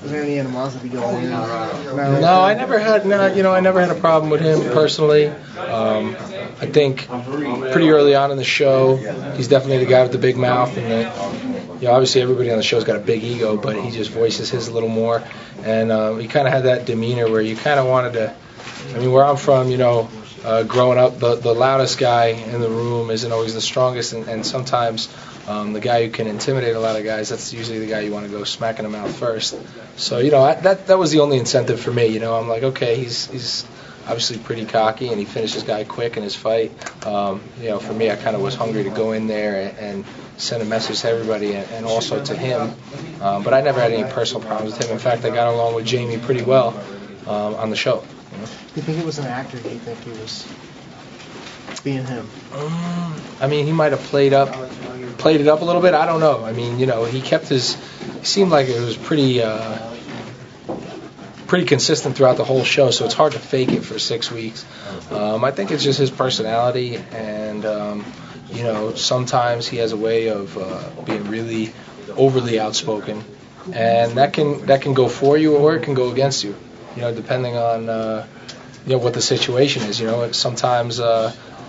Was there any animosity going in? No, I never had. No, I never had a problem with him personally. I think pretty early on in the show, he's definitely the guy with the big mouth, and obviously everybody on the show's got a big ego, but he just voices his a little more, and he kind of had that demeanor where you kind of wanted to. I mean, where I'm from, growing up, the loudest guy in the room isn't always the strongest, and sometimes the guy who can intimidate a lot of guys, that's usually the guy you want to go smack in the mouth first. So, that was the only incentive for me. I'm like, okay, he's obviously pretty cocky, and he finished his guy quick in his fight. For me, I kind of was hungry to go in there and send a message to everybody, and also to him. But I never had any personal problems with him. In fact, I got along with Jamie pretty well on the show. Do you think it was an actor? Do you think he was being him? I mean, he might have played it up a little bit. I don't know. I mean, he kept he seemed like it was pretty consistent throughout the whole show, so it's hard to fake it for 6 weeks. I think it's just his personality, and sometimes he has a way of being really overly outspoken, and that can go for you or it can go against you. Depending on what the situation is. Sometimes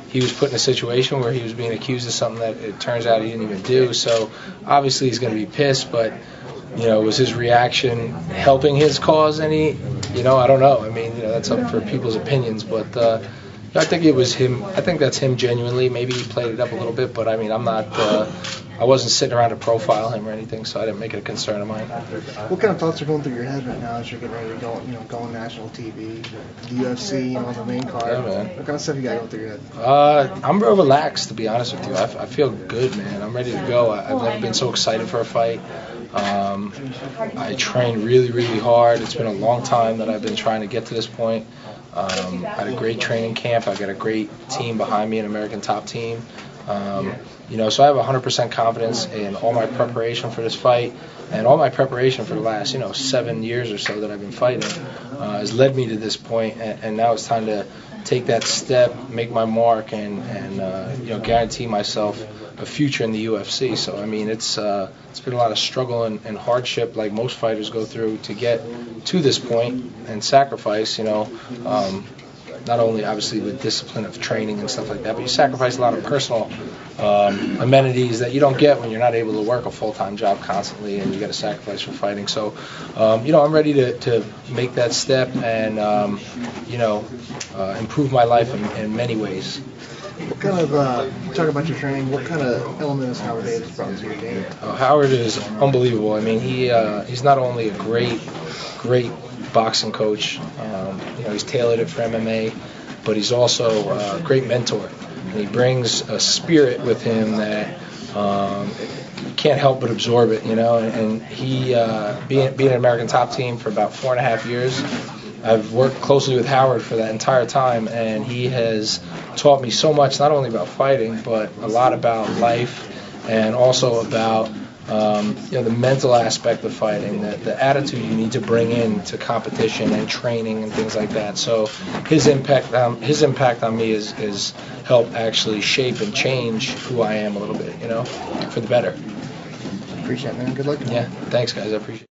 he was put in a situation where he was being accused of something that it turns out he didn't even do. So obviously he's going to be pissed, but was his reaction helping his cause any? I don't know. I mean, that's up for people's opinions, but I think it was him. I think that's him genuinely. Maybe he played it up a little bit, but I mean, I'm not. I wasn't sitting around to profile him or anything, so I didn't make it a concern of mine. What kind of thoughts are going through your head right now as you're getting ready to go, go on national TV, the UFC, on the main card? Yeah, man. What kind of stuff you got going through your head? I'm real relaxed, to be honest with you. I feel good, man. I'm ready to go. I've never been so excited for a fight. I trained really, really hard. It's been a long time that I've been trying to get to this point. I had a great training camp. I've got a great team behind me, an American top team. So I have 100% confidence in all my preparation for this fight, and all my preparation for the last, 7 years or so that I've been fighting has led me to this point, and now it's time to take that step, make my mark, and guarantee myself a future in the UFC. So I mean, it's been a lot of struggle and hardship, like most fighters go through, to get to this point, and sacrifice. Not only obviously with discipline of training and stuff like that, but you sacrifice a lot of personal amenities that you don't get when you're not able to work a full-time job constantly, and you got to sacrifice for fighting. So, I'm ready to make that step and, improve my life in many ways. What kind of, talk about your training, what kind of element has Howard Davis brought to your game? Howard is unbelievable. I mean, he's not only a great boxing coach, he's tailored it for MMA, but he's also a great mentor. And he brings a spirit with him that you can't help but absorb it, And he, being an American top team for about 4.5 years, I've worked closely with Howard for that entire time, and he has taught me so much, not only about fighting, but a lot about life, and also about the mental aspect of fighting, the attitude you need to bring in to competition and training and things like that. So his impact on me is helped actually shape and change who I am a little bit, for the better. Appreciate it, man. Good luck. Yeah, thanks, guys. I appreciate it.